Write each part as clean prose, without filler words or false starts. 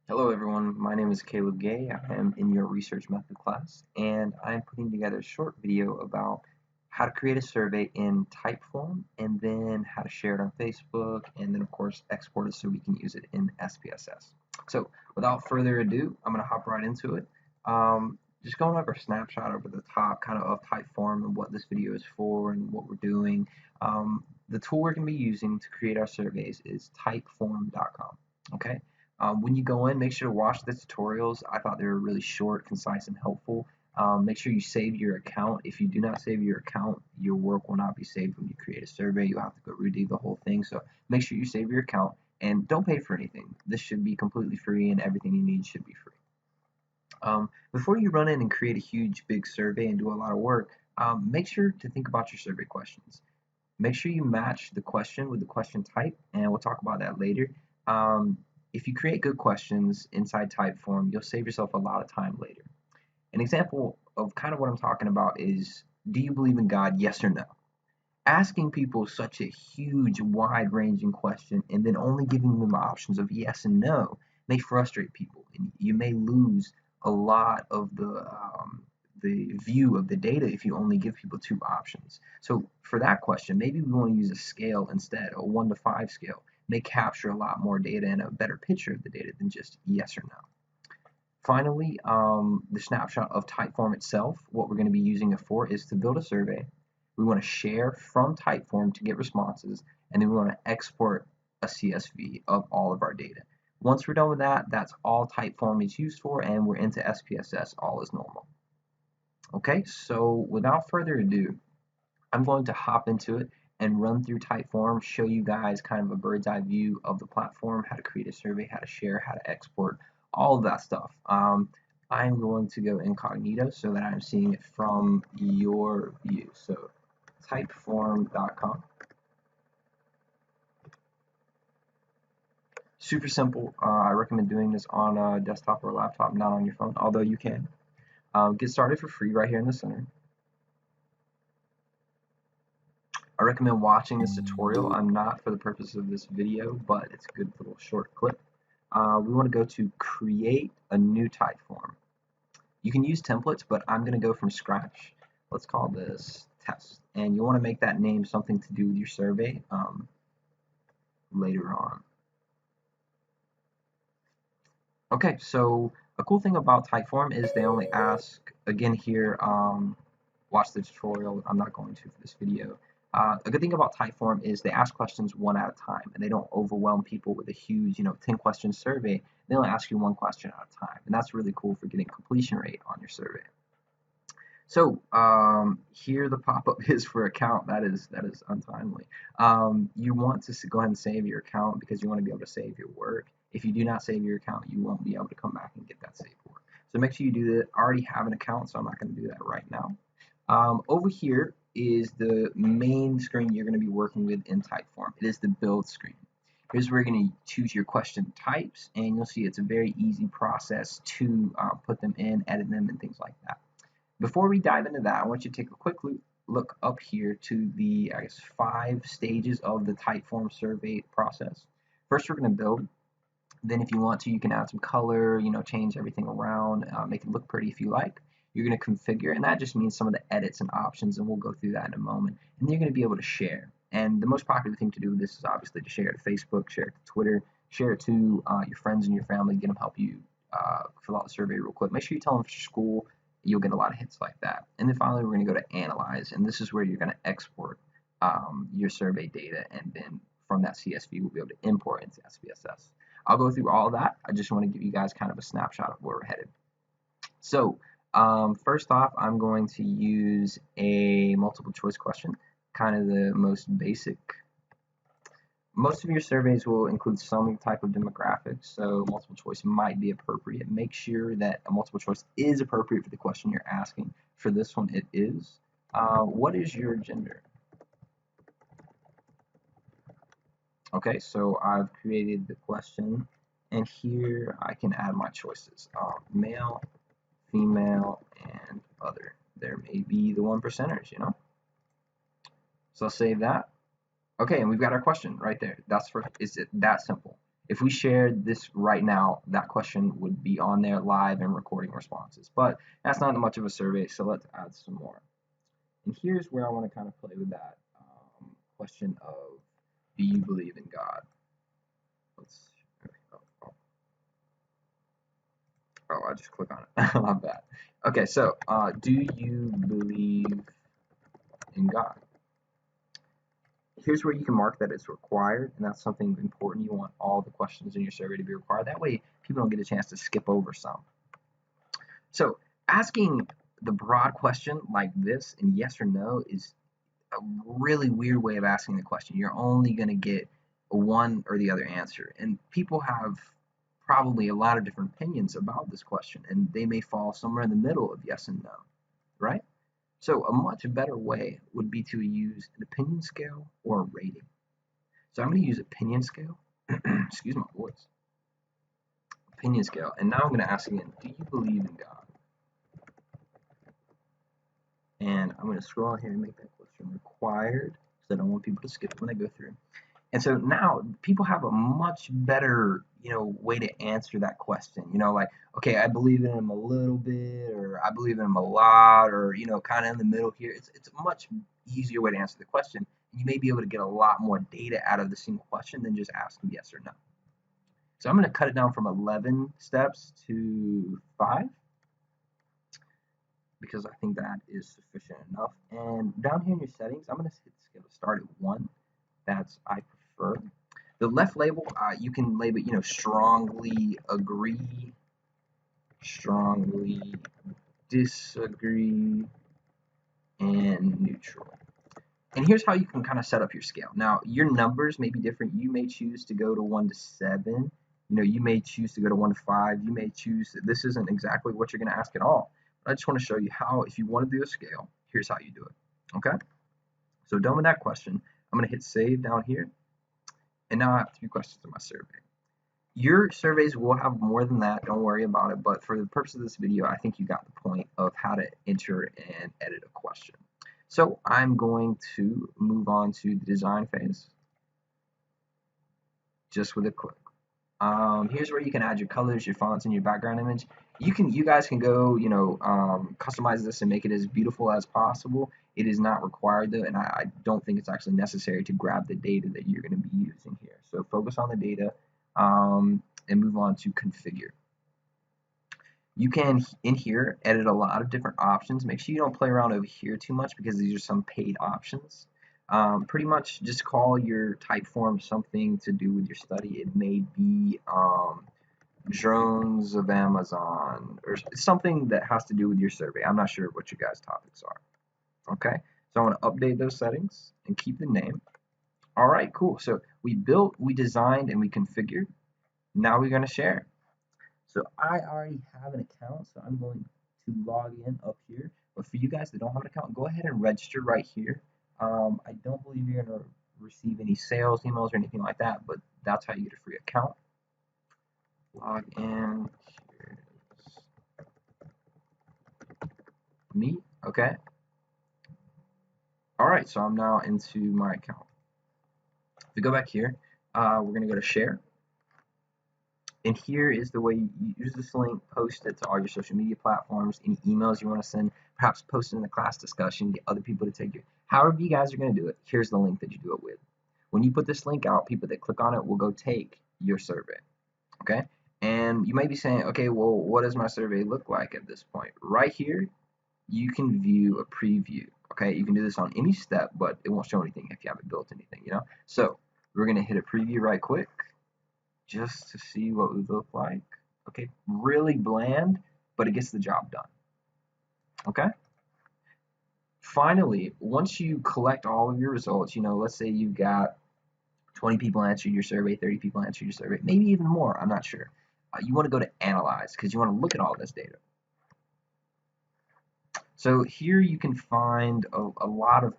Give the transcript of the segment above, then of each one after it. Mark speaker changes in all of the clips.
Speaker 1: Hello everyone, my name is Caleb Gay. I am in your research method class and I'm putting together a short video about how to create a survey in Typeform and then how to share it on Facebook and then of course export it so we can use it in SPSS. So without further ado, I'm going to hop right into it. Just going over a snapshot over the top kind of Typeform and what this video is for and what we're doing. The tool we're going to be using to create our surveys is typeform.com. Okay. When you go in, make sure to watch the tutorials. I thought they were really short, concise, and helpful. Make sure you save your account. If you do not save your account, your work will not be saved when you create a survey. You'll have to go redo the whole thing. So make sure you save your account and don't pay for anything. This should be completely free and everything you need should be free. Before you run in and create a huge big survey and do a lot of work, make sure to think about your survey questions. Make sure you match the question with the question type, and we'll talk about that later. If you create good questions inside Typeform, you'll save yourself a lot of time later. An example of kind of what I'm talking about is, do you believe in God, yes or no? Asking people such a huge, wide-ranging question and then only giving them options of yes and no may frustrate people, and you may lose a lot of the view of the data if you only give people two options. So for that question, maybe we want to use a scale instead, a 1 to 5 scale. May capture a lot more data and a better picture of the data than just yes or no. Finally, the snapshot of Typeform itself, what we're going to be using it for is to build a survey. We want to share from Typeform to get responses, and then we want to export a CSV of all of our data. Once we're done with that, that's all Typeform is used for, and we're into SPSS all as normal. Okay, so without further ado, I'm going to hop into it and run through Typeform, show you guys kind of a bird's eye view of the platform, how to create a survey, how to share, how to export, all of that stuff. I'm going to go incognito so that I'm seeing it from your view. So typeform.com. Super simple. I recommend doing this on a desktop or a laptop, not on your phone, although you can. Get started for free right here in the center. I recommend watching this tutorial. I'm not for the purpose of this video, but it's a good little short clip. We want to go to create a new type form. You can use templates, but I'm going to go from scratch. Let's call this test. And you want to make that name something to do with your survey later on. Okay, so a cool thing about Typeform is they only ask, again here, watch the tutorial. I'm not going to for this video. A good thing about Typeform is they ask questions one at a time, and they don't overwhelm people with a huge, 10-question survey. They only ask you one question at a time, and that's really cool for getting completion rate on your survey. So here the pop-up is for account. That is untimely. You want to go ahead and save your account because you want to be able to save your work. If you do not save your account, you won't be able to come back and get that saved work. So make sure you do that. I already have an account, so I'm not going to do that right now. Over here is the main screen you're going to be working with in Typeform. It is the build screen. Here's where you're going to choose your question types, and you'll see it's a very easy process to put them in, edit them, and things like that. Before we dive into that, I want you to take a quick look up here to the, 5 stages of the Typeform survey process. First, we're going to build. Then if you want to, you can add some color, change everything around, make it look pretty if you like. You're going to configure, and that just means some of the edits and options, and we'll go through that in a moment. And then you're going to be able to share. And the most popular thing to do with this is obviously to share it to Facebook, share it to Twitter, share it to your friends and your family, get them help you fill out the survey real quick. Make sure you tell them if it's your school. You'll get a lot of hits like that. And then finally, we're going to go to Analyze, and this is where you're going to export your survey data, and then from that CSV, we'll be able to import into SPSS. I'll go through all of that. I just want to give you guys kind of a snapshot of where we're headed. So first off, I'm going to use a multiple choice question, kind of the most basic. Most of your surveys will include some type of demographics, so multiple choice might be appropriate. Make sure that a multiple choice is appropriate for the question you're asking. For this one, it is. What is your gender? Okay, so I've created the question, and here I can add my choices. Male, female, and other. There may be the 1%ers, So I'll save that. Okay, and we've got our question right there. Is it that simple? If we shared this right now, that question would be on there live and recording responses. But that's not much of a survey, so let's add some more. And here's where I want to kind of play with that question of, do you believe in God? Let's. Oh, I just click on it. My bad. Okay, so do you believe in God? Here's where you can mark that it's required, and that's something important. You want all the questions in your survey to be required. That way, people don't get a chance to skip over some. So, asking the broad question like this in yes or no is a really weird way of asking the question. You're only going to get one or the other answer, and people have probably a lot of different opinions about this question, and they may fall somewhere in the middle of yes and no, right? So a much better way would be to use an opinion scale or a rating. So I'm going to use opinion scale. Excuse my voice. Opinion scale. And now I'm going to ask again, do you believe in God? And I'm going to scroll on here and make that question required because I don't want people to skip it when they go through. And so now people have a much better, way to answer that question. Like, okay, I believe in him a little bit, or I believe in him a lot, or kind of in the middle here. It's a much easier way to answer the question. You may be able to get a lot more data out of the single question than just asking yes or no. So I'm going to cut it down from 11 steps to 5 because I think that is sufficient enough. And down here in your settings, I'm going to hit scale to start at 1. That's I prefer. The left label, you can label it, strongly agree, strongly disagree, and neutral. And here's how you can kind of set up your scale. Now, your numbers may be different. You may choose to go to 1 to 7. You may choose to go to 1 to 5. You may choose, this isn't exactly what you're going to ask at all. But I just want to show you how, if you want to do a scale, here's how you do it. Okay? So done with that question. I'm going to hit save down here. And now I have 3 questions in my survey. Your surveys will have more than that, don't worry about it, but for the purpose of this video, I think you got the point of how to enter and edit a question. So I'm going to move on to the design phase, just with a click. Here's where you can add your colors, your fonts, and your background image. You guys can go, customize this and make it as beautiful as possible. It is not required though, and I don't think it's actually necessary to grab the data that you're going to be using here. So focus on the data and move on to configure. You can, in here, edit a lot of different options. Make sure you don't play around over here too much because these are some paid options. Pretty much just call your TypeForm something to do with your study. It may be drones of Amazon or something that has to do with your survey. I'm not sure what your guys' topics are. Okay, so I want to update those settings and keep the name. All right, cool. So we built, we designed, and we configured. Now we're going to share. So I already have an account, so I'm going to log in up here. But for you guys that don't have an account, go ahead and register right here. I don't believe you're going to receive any sales emails or anything like that, but that's how you get a free account. Log in. Here's me. Okay. All right, so I'm now into my account. If we go back here, we're going to go to share. And here is the way you use this link, post it to all your social media platforms, any emails you want to send, perhaps post it in the class discussion, get other people to take it. However you guys are going to do it, here's the link that you do it with. When you put this link out, people that click on it will go take your survey. Okay? And you might be saying, okay, well, what does my survey look like at this point? Right here, you can view a preview. Okay? You can do this on any step, but it won't show anything if you haven't built anything, So we're going to hit a preview right quick, just to see what we look like. Okay, really bland, but it gets the job done. Okay. Finally, once you collect all of your results, let's say you got 20 people answered your survey, 30 people answered your survey, maybe even more, I'm not sure. You want to go to analyze because you want to look at all this data. So here you can find a lot of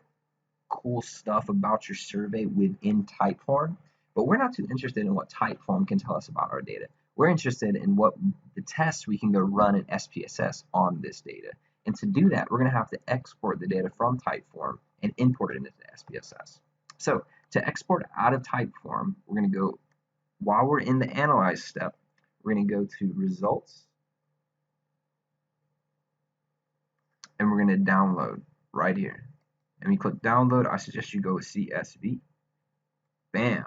Speaker 1: cool stuff about your survey within TypeForm, but we're not too interested in what TypeForm can tell us about our data. We're interested in what the tests we can go run in SPSS on this data. And to do that, we're going to have to export the data from TypeForm and import it into SPSS. So to export out of TypeForm, we're going to go While we're in the analyze step, we're going to go to results and we're going to download right here. And we click download. I suggest you go with CSV. Bam.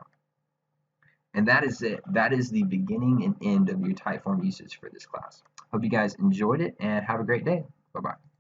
Speaker 1: And that is it. That is the beginning and end of your Typeform usage for this class. Hope you guys enjoyed it and have a great day. Bye-bye.